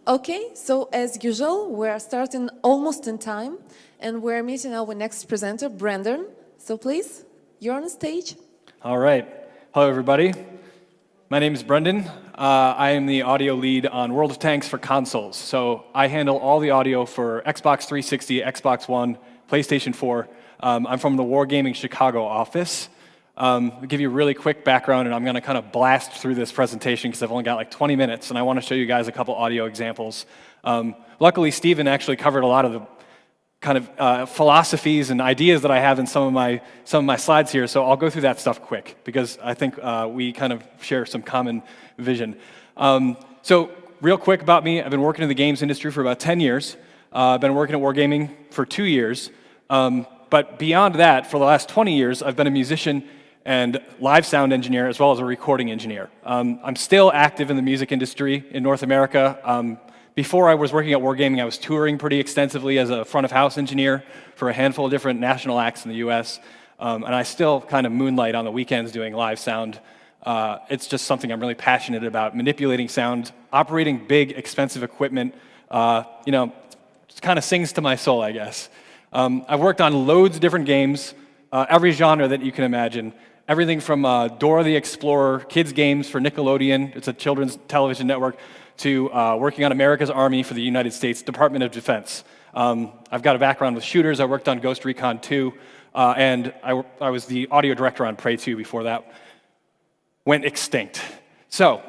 Okay, so as usual, we're starting almost in time, and we're meeting our next presenter, Brandon. So please, you're on stage. All right. Hello, everybody. My name is Brendan. I am the audio lead on World of Tanks for consoles. So I handle all the audio for Xbox 360, Xbox One, PlayStation 4. I'm from the Wargaming Chicago office. I'll give you a really quick background, and I'm going to kind of blast through this presentation because I've only got like 20 minutes, and I want to show you guys a couple audio examples. Luckily, Steven actually covered a lot of the kind of philosophies and ideas that I have in some of my slides here, so I'll go through that stuff quick because I think we kind of share some common vision. So real quick about me, I've been working in the games industry for about 10 years. I've been working at Wargaming for 2 years. But beyond that, for the last 20 years, I've been a musician and live sound engineer as well as a recording engineer. I'm still active in the music industry in North America. Before I was working at Wargaming, I was touring pretty extensively as a front of house engineer for a handful of different national acts in the US. And I still kind of moonlight on the weekends doing live sound. It's just something I'm really passionate about, manipulating sound, operating big, expensive equipment. It kind of sings to my soul, I guess. I've worked on loads of different games, every genre that you can imagine. Everything from Dora the Explorer, kids games for Nickelodeon, it's a children's television network, to working on America's Army for the United States Department of Defense. I've got a background with shooters. I worked on Ghost Recon 2, and I was the audio director on Prey 2 before that went extinct. So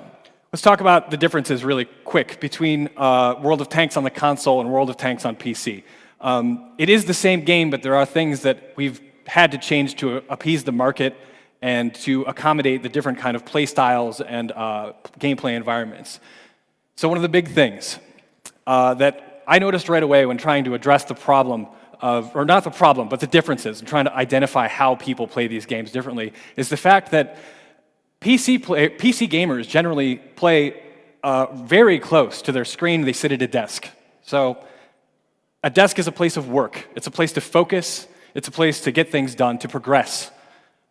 let's talk about the differences really quick between World of Tanks on the console and World of Tanks on PC. It is the same game, but there are things that we've had to change to appease the market and to accommodate the different kind of play styles and gameplay environments. So one of the big things that I noticed right away when trying to address the problem or not the problem, but the differences and trying to identify how people play these games differently is the fact that PC gamers generally play very close to their screen. They sit at a desk. So a desk is a place of work. It's a place to focus. It's a place to get things done, to progress.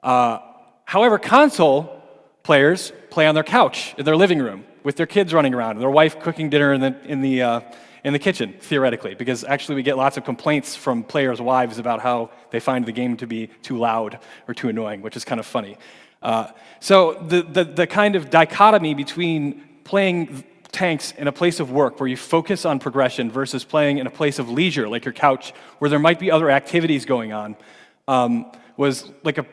However, console players play on their couch in their living room with their kids running around and their wife cooking dinner in the kitchen, theoretically, because actually we get lots of complaints from players' wives about how they find the game to be too loud or too annoying, which is kind of funny. So the kind of dichotomy between playing tanks in a place of work where you focus on progression versus playing in a place of leisure, like your couch, where there might be other activities going on, was like a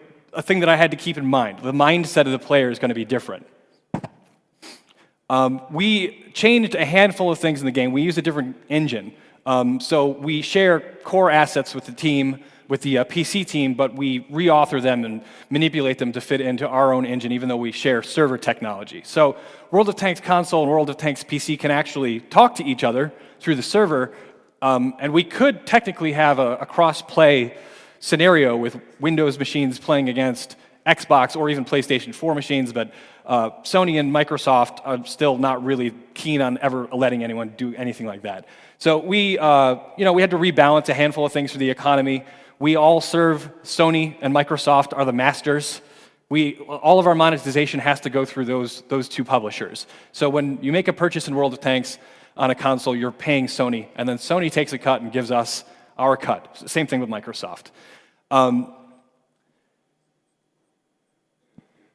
thing that I had to keep in mind. The mindset of the player is going to be different. We changed a handful of things in the game. We use a different engine. So we share core assets with the team, with the PC team, but we reauthor them and manipulate them to fit into our own engine, even though we share server technology. So World of Tanks console and World of Tanks PC can actually talk to each other through the server, and we could technically have a cross-play scenario with Windows machines playing against Xbox or even PlayStation 4 machines, but Sony and Microsoft are still not really keen on ever letting anyone do anything like that. So we had to rebalance a handful of things for the economy. We all serve Sony and Microsoft are the masters. All of our monetization has to go through those two publishers. So when you make a purchase in World of Tanks on a console, you're paying Sony, and then Sony takes a cut and gives us our cut. Same thing with Microsoft.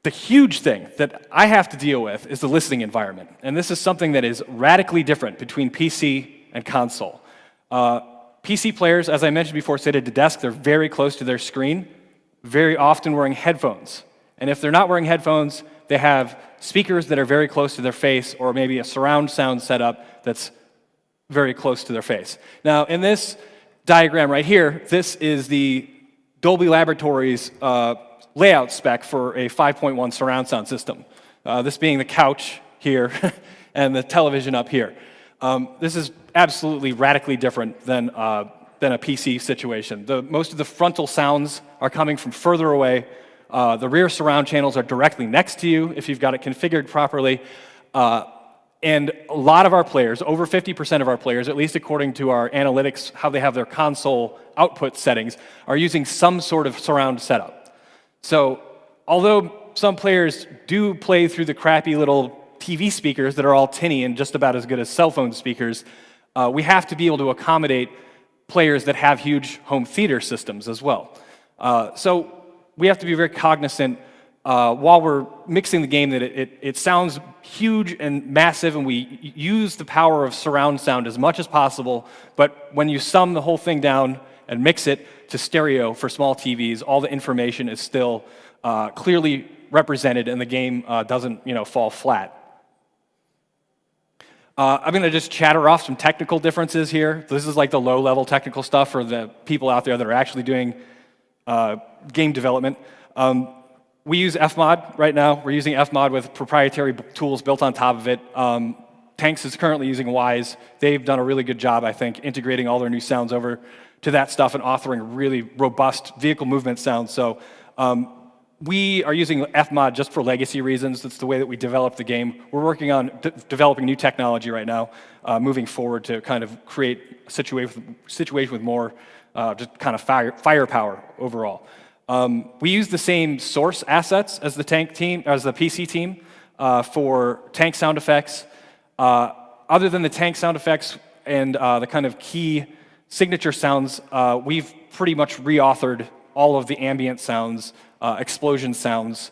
The huge thing that I have to deal with is the listening environment, and this is something that is radically different between PC and console. PC players, as I mentioned before, sit at a desk. They're very close to their screen, very often wearing headphones. And if they're not wearing headphones, they have speakers that are very close to their face, or maybe a surround sound setup that's very close to their face. Now, in this diagram right here, this is the Dolby Laboratories layout spec for a 5.1 surround sound system. This being the couch here and the television up here. This is absolutely radically different than a PC situation. Most of the frontal sounds are coming from further away. The rear surround channels are directly next to you if you've got it configured properly. And a lot of our players, over 50% of our players, at least according to our analytics, how they have their console output settings, are using some sort of surround setup. So although some players do play through the crappy little TV speakers that are all tinny and just about as good as cell phone speakers, we have to be able to accommodate players that have huge home theater systems as well. So we have to be very cognizant while we're mixing the game that it sounds huge and massive, and we use the power of surround sound as much as possible, but when you sum the whole thing down and mix it to stereo for small TVs, all the information is still clearly represented, and the game doesn't fall flat. I'm going to just chatter off some technical differences here. This is like the low-level technical stuff for the people out there that are actually doing game development. We use Fmod right now. We're using Fmod with proprietary tools built on top of it. Tanks is currently using Wise. They've done a really good job, I think, integrating all their new sounds over to that stuff and authoring really robust vehicle movement sounds. So we are using Fmod just for legacy reasons. That's the way that we develop the game. We're working on developing new technology right now, moving forward to kind of create a situation with more just kind of firepower overall. We use the same source assets as the tank team, as the PC team, for tank sound effects. Other than the tank sound effects and the kind of key signature sounds, we've pretty much reauthored all of the ambient sounds, explosion sounds.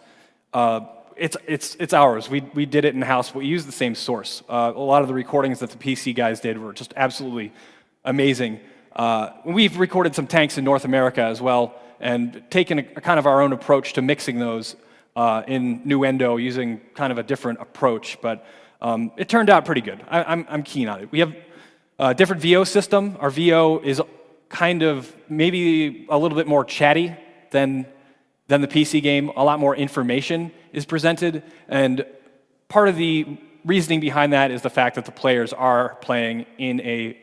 It's ours. We did it in-house, but we used the same source. A lot of the recordings that the PC guys did were just absolutely amazing. We've recorded some tanks in North America as well, and taken a kind of our own approach to mixing those in Nuendo using kind of a different approach, but it turned out pretty good. I'm keen on it. We have a different VO system. Our VO is kind of maybe a little bit more chatty than the PC game. A lot more information is presented, and part of the reasoning behind that is the fact that the players are playing in a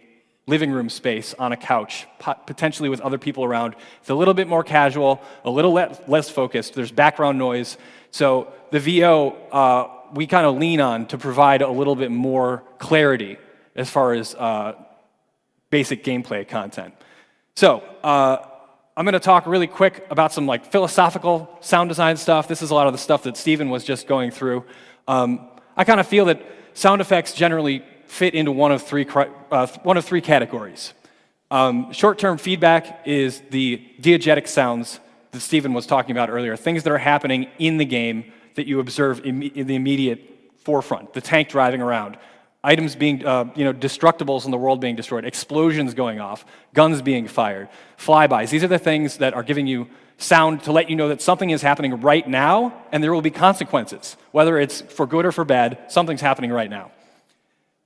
living room space on a couch, potentially with other people around. It's a little bit more casual, a little less focused. There's background noise. So the VO, we kind of lean on to provide a little bit more clarity as far as basic gameplay content. So I'm going to talk really quick about some like philosophical sound design stuff. This is a lot of the stuff that Steven was just going through. I kind of feel that sound effects generally fit into one of three categories. Short-term feedback is the diegetic sounds that Steven was talking about earlier, things that are happening in the game that you observe in the immediate forefront, the tank driving around, items being, destructibles in the world being destroyed, explosions going off, guns being fired, flybys. These are the things that are giving you sound to let you know that something is happening right now and there will be consequences. Whether it's for good or for bad, something's happening right now.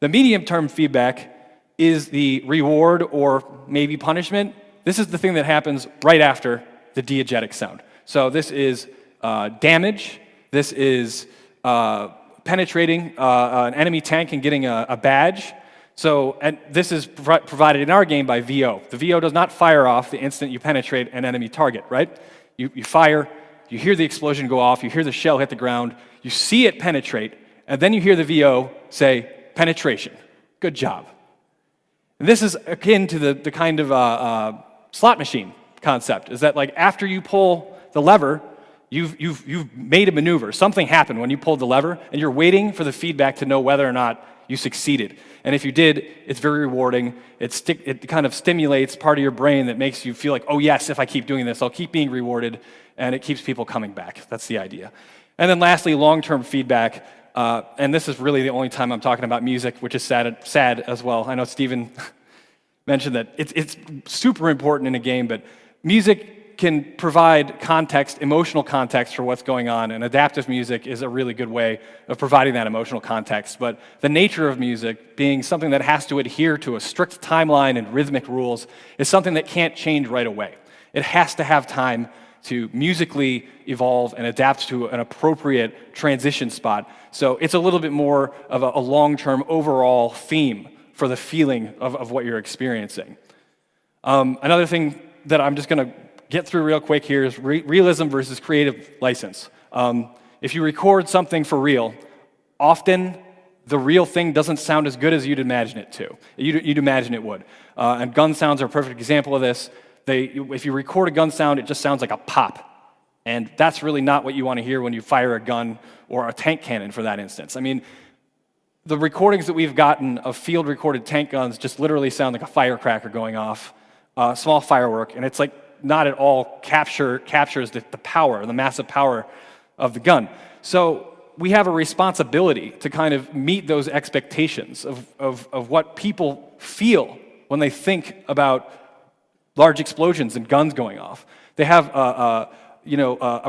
The medium-term feedback is the reward or maybe punishment. This is the thing that happens right after the diegetic sound. So this is damage. This is penetrating an enemy tank and getting a badge. So, and this is provided in our game by VO. The VO does not fire off the instant you penetrate an enemy target, right? You fire, you hear the explosion go off, you hear the shell hit the ground, you see it penetrate, and then you hear the VO say, penetration. Good job. And this is akin to the kind of slot machine concept, is that like after you pull the lever, you've made a maneuver. Something happened when you pulled the lever, and you're waiting for the feedback to know whether or not you succeeded. And if you did, it's very rewarding. It kind of stimulates part of your brain that makes you feel like, oh yes, if I keep doing this, I'll keep being rewarded, and it keeps people coming back. That's the idea. And then lastly, long-term feedback. And this is really the only time I'm talking about music, which is sad as well. I know Steven mentioned that it's super important in a game, but music can provide context, emotional context for what's going on, and adaptive music is a really good way of providing that emotional context. But the nature of music, being something that has to adhere to a strict timeline and rhythmic rules, is something that can't change right away. It has to have time to musically evolve and adapt to an appropriate transition spot. So it's a little bit more of a long-term overall theme for the feeling of what you're experiencing. Another thing that I'm just going to get through real quick here is realism versus creative license. If you record something for real, often the real thing doesn't sound as good as you'd imagine it to. You'd imagine it would. And gun sounds are a perfect example of this. If you record a gun sound, it just sounds like a pop. And that's really not what you want to hear when you fire a gun or a tank cannon for that instance. I mean, the recordings that we've gotten of field-recorded tank guns just literally sound like a firecracker going off, small firework, and it's like not at all captures the power, the massive power of the gun. So we have a responsibility to kind of meet those expectations of what people feel when they think about large explosions and guns going off. They have a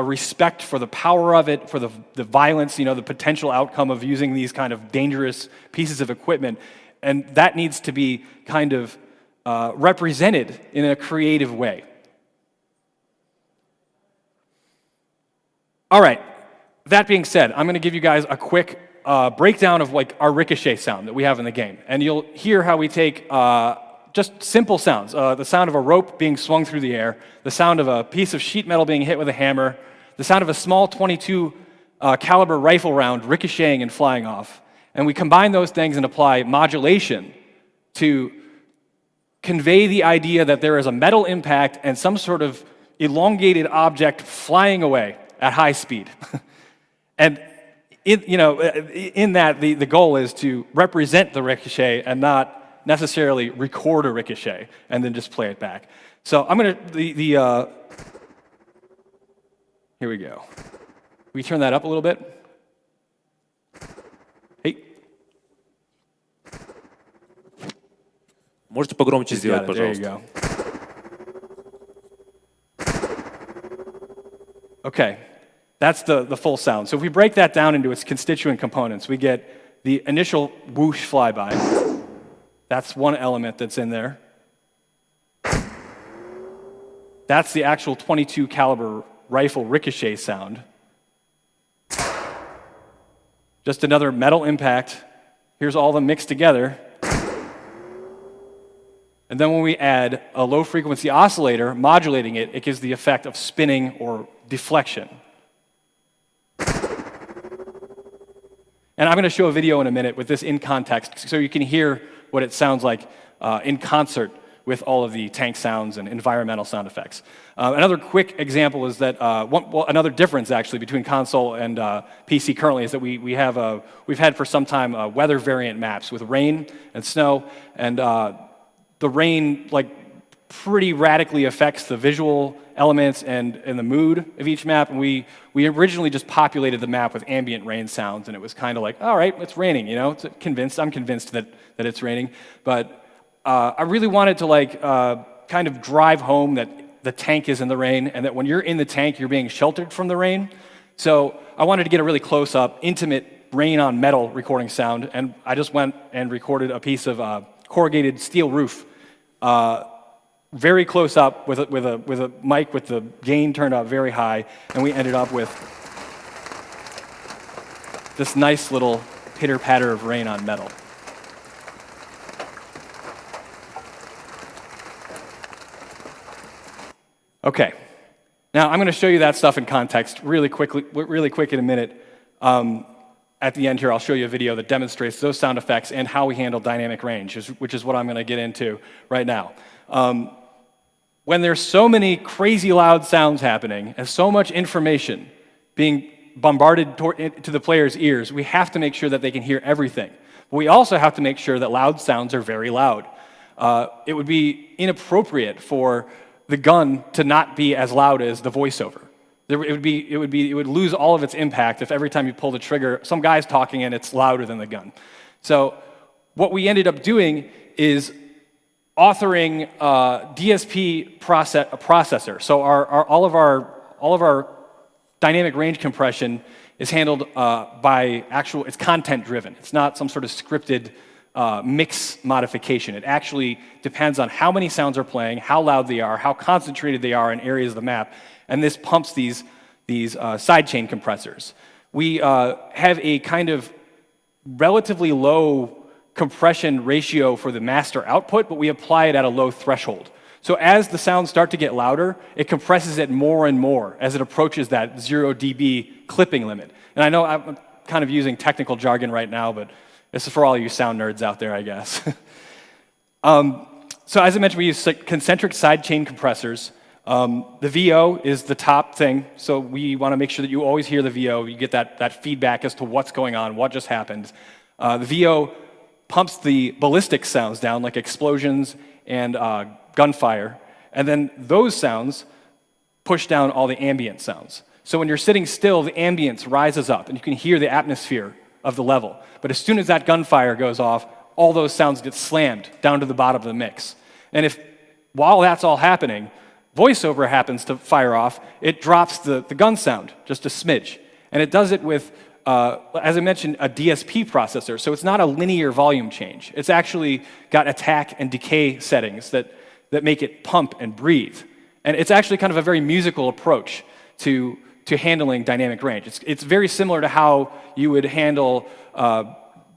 respect for the power of it, for the violence, the potential outcome of using these kind of dangerous pieces of equipment, and that needs to be kind of represented in a creative way. All right, that being said, I'm going to give you guys a quick breakdown of like our ricochet sound that we have in the game, and you'll hear how we take just simple sounds, the sound of a rope being swung through the air, the sound of a piece of sheet metal being hit with a hammer, the sound of a small .22 caliber rifle round ricocheting and flying off. And we combine those things and apply modulation to convey the idea that there is a metal impact and some sort of elongated object flying away at high speed. And in that, the goal is to represent the ricochet and not necessarily record a ricochet and then just play it back. So I'm going to, here we go. We turn that up a little bit. Hey. Можете погромче сделать, There you пожалуйста? go. Okay, that's the full sound. So if we break that down into its constituent components, we get the initial whoosh flyby. That's one element that's in there. That's the actual .22 caliber rifle ricochet sound. Just another metal impact. Here's all of them mixed together. And then when we add a low frequency oscillator modulating it, it gives the effect of spinning or deflection. And I'm going to show a video in a minute with this in context so you can hear what it sounds like in concert with all of the tank sounds and environmental sound effects. Another quick example is that, another difference actually between console and PC currently is that we've had for some time weather variant maps with rain and snow, and the rain pretty radically affects the visual elements and the mood of each map. And we originally just populated the map with ambient rain sounds, and it was kind of like, all right, it's raining, I'm convinced that it's raining. But I really wanted to kind of drive home that the tank is in the rain, and that when you're in the tank, you're being sheltered from the rain. So I wanted to get a really close-up, intimate rain on metal recording sound, and I just went and recorded a piece of corrugated steel roof, very close up with a mic with the gain turned up very high, and we ended up with this nice little pitter-patter of rain on metal. Okay, now I'm going to show you that stuff in context really quick in a minute. At the end here, I'll show you a video that demonstrates those sound effects and how we handle dynamic range, which is what I'm going to get into right now. When there's so many crazy loud sounds happening and so much information being bombarded to the player's ears, we have to make sure that they can hear everything. But we also have to make sure that loud sounds are very loud. It would be inappropriate for the gun to not be as loud as the voiceover. It would lose all of its impact if every time you pull the trigger, some guy's talking and it's louder than the gun. So what we ended up doing is authoring DSP processor. So all of our dynamic range compression is handled by it's content driven. It's not some sort of scripted mix modification. It actually depends on how many sounds are playing, how loud they are, how concentrated they are in areas of the map, and this pumps these sidechain compressors. We have a kind of relatively low compression ratio for the master output, but we apply it at a low threshold. So as the sounds start to get louder, it compresses it more and more as it approaches that 0 dB clipping limit. And I know I'm kind of using technical jargon right now, but this is for all you sound nerds out there, I guess. So as I mentioned, we use concentric sidechain compressors. The VO is the top thing, so we want to make sure that you always hear the VO. You get that feedback as to what's going on, what just happened. The VO pumps the ballistic sounds down, like explosions and gunfire, and then those sounds push down all the ambient sounds. So when you're sitting still, the ambience rises up, and you can hear the atmosphere of the level. But as soon as that gunfire goes off, all those sounds get slammed down to the bottom of the mix. And if, while that's all happening, voiceover happens to fire off, it drops the gun sound just a smidge. And it does it with, as I mentioned, a DSP processor. So it's not a linear volume change. It's actually got attack and decay settings that make it pump and breathe. And it's actually kind of a very musical approach to handling dynamic range. It's very similar to how you would handle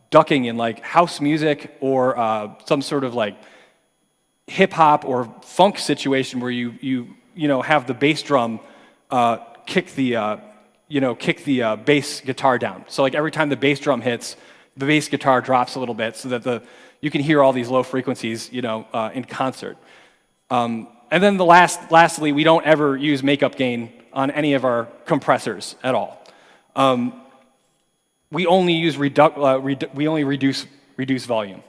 ducking in like house music or some sort of like hip hop or funk situation where you have the bass drum kick the bass guitar down. So like every time the bass drum hits, the bass guitar drops a little bit so that you can hear all these low frequencies in concert. And then lastly, we don't ever use makeup gain on any of our compressors at all. We only use reduce volume.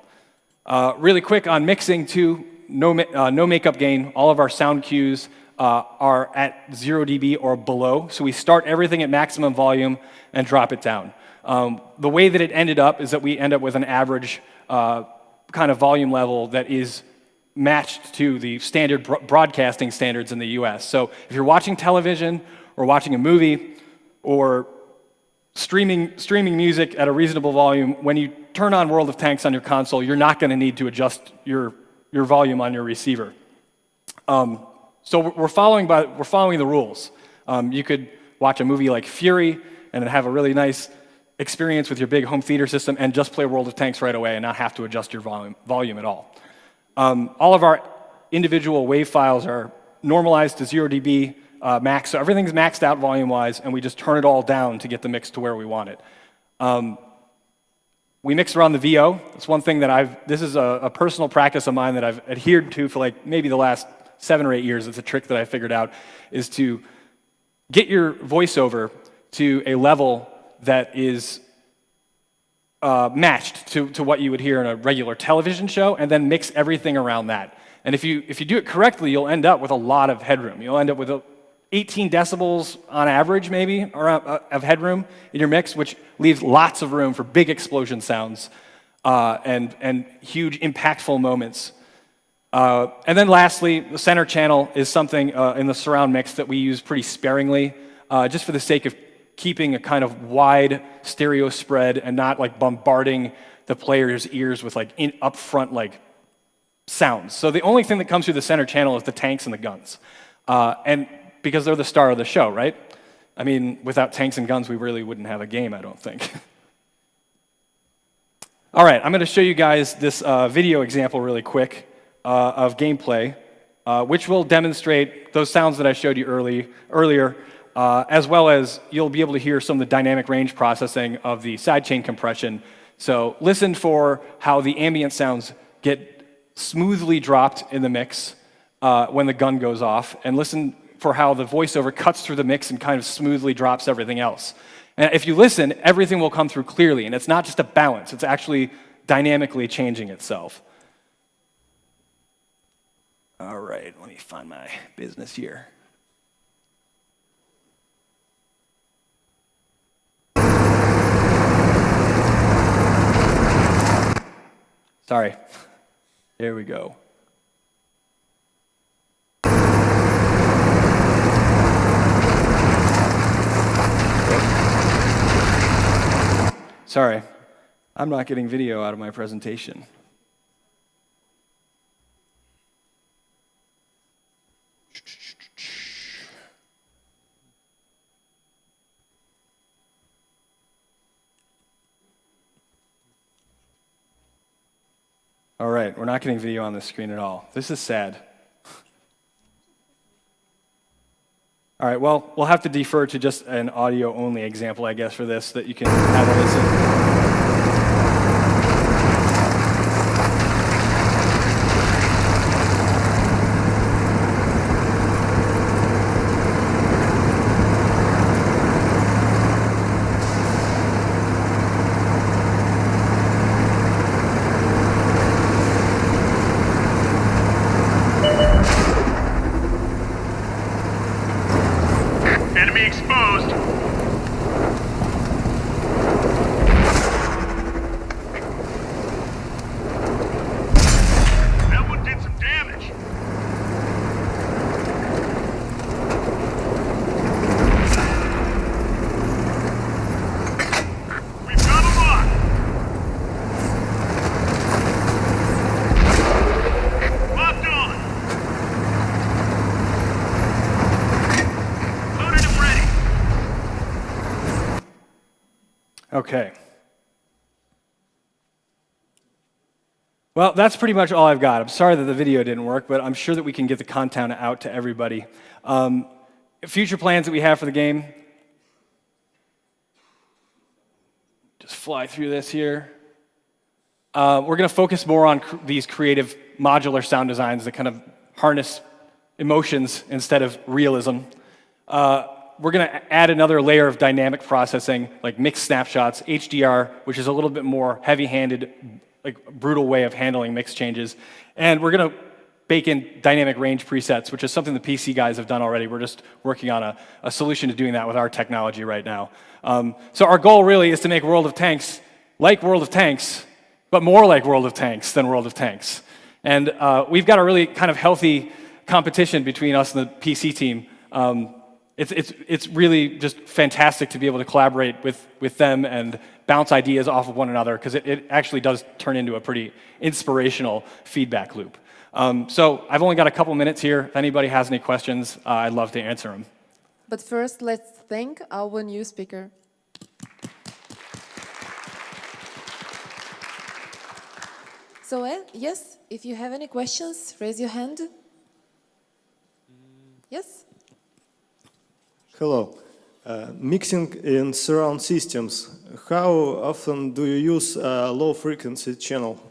Really quick on mixing too, no makeup gain. All of our sound cues are at 0 dB or below. So we start everything at maximum volume and drop it down. The way that it ended up is that we end up with an average kind of volume level that is matched to the standard broadcasting standards in the US. So if you're watching television or watching a movie or streaming music at a reasonable volume, when you turn on World of Tanks on your console, you're not going to need to adjust your volume on your receiver. So we're following the rules. You could watch a movie like Fury and have a really nice experience with your big home theater system and just play World of Tanks right away and not have to adjust your volume at all. All of our individual wave files are normalized to 0 dB max, so everything's maxed out volume-wise, and we just turn it all down to get the mix to where we want it. We mix around the VO. It's one thing that this is a personal practice of mine that I've adhered to for like maybe the last 7 or 8 years. It's a trick that I figured out, is to get your voiceover to a level that is matched to what you would hear in a regular television show, and then mix everything around that. And if you do it correctly, you'll end up with a lot of headroom. You'll end up with 18 decibels on average, maybe, of headroom in your mix, which leaves lots of room for big explosion sounds and huge impactful moments. And then lastly, the center channel is something in the surround mix that we use pretty sparingly, just for the sake of keeping a kind of wide stereo spread and not like bombarding the player's ears with like upfront like sounds. So the only thing that comes through the center channel is the tanks and the guns. And because they're the star of the show, right? I mean, without tanks and guns, we really wouldn't have a game, I don't think. All right, I'm going to show you guys this video example really quick of gameplay, which will demonstrate those sounds that I showed you earlier, as well as you'll be able to hear some of the dynamic range processing of the sidechain compression. So listen for how the ambient sounds get smoothly dropped in the mix when the gun goes off, and listen for how the voiceover cuts through the mix and kind of smoothly drops everything else. And if you listen, everything will come through clearly, and it's not just a balance, it's actually dynamically changing itself. All right, let me find my business here. Sorry. There we go. Sorry, I'm not getting video out of my presentation. All right, we're not getting video on the screen at all. This is sad. All right, well, we'll have to defer to just an audio-only example, I guess, for this, that you can have a listen. Okay. Well, that's pretty much all I've got. I'm sorry that the video didn't work, but I'm sure that we can get the content out to everybody. Future plans that we have for the game. Just fly through this here. We're going to focus more on these creative modular sound designs that kind of harness emotions instead of realism. We're going to add another layer of dynamic processing, like mixed snapshots, HDR, which is a little bit more heavy-handed, like brutal way of handling mix changes. And we're going to bake in dynamic range presets, which is something the PC guys have done already. We're just working on a solution to doing that with our technology right now. So our goal really is to make World of Tanks like World of Tanks, but more like World of Tanks than World of Tanks. And we've got a really kind of healthy competition between us and the PC team. It's really just fantastic to be able to collaborate with them and bounce ideas off of one another, because it actually does turn into a pretty inspirational feedback loop. So I've only got a couple minutes here. If anybody has any questions, I'd love to answer them. But first, let's thank our new speaker. So, yes, if you have any questions, raise your hand. Yes? Hello. Mixing in surround systems. How often do you use a low frequency channel?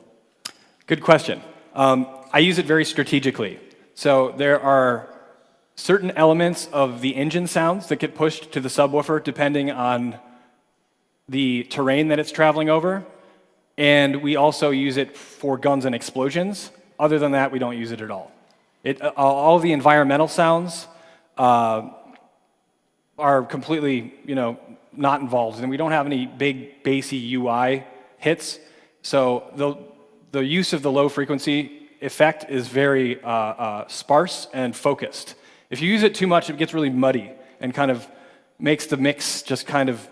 Good question. I use it very strategically. So there are certain elements of the engine sounds that get pushed to the subwoofer depending on the terrain that it's traveling over. And we also use it for guns and explosions. Other than that, we don't use it at all. All the environmental sounds are completely, not involved, and we don't have any big bassy UI hits. So the use of the low frequency effect is very sparse and focused. If you use it too much, it gets really muddy and kind of makes the mix just kind of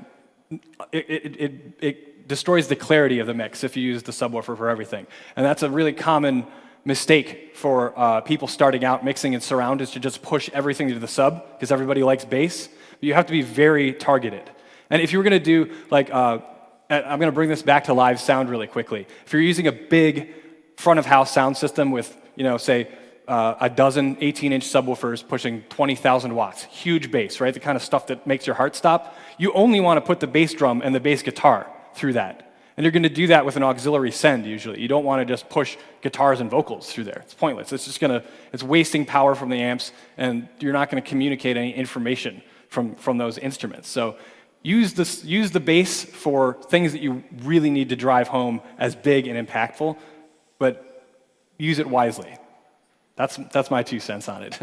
it destroys the clarity of the mix if you use the subwoofer for everything. And that's a really common mistake for people starting out mixing in surround, is to just push everything to the sub, because everybody likes bass. But you have to be very targeted. And if you were going to do, like, I'm going to bring this back to live sound really quickly. If you're using a big front-of-house sound system with, say, a dozen 18-inch subwoofers pushing 20,000 watts, huge bass, right? The kind of stuff that makes your heart stop. You only want to put the bass drum and the bass guitar through that. And you're going to do that with an auxiliary send, usually. You don't want to just push guitars and vocals through there. It's pointless. It's wasting power from the amps, and you're not going to communicate any information from those instruments. So use the bass for things that you really need to drive home as big and impactful, but use it wisely. That's my 2 cents on it.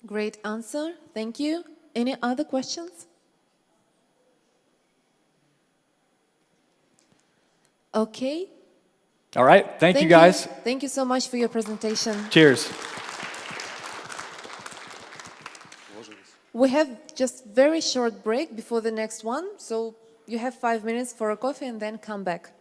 Great answer. Thank you. Any other questions? Okay. All right. Thank you, guys. Thank you so much for your presentation. Cheers. We have just very short break before the next one, so you have 5 minutes for a coffee and then come back.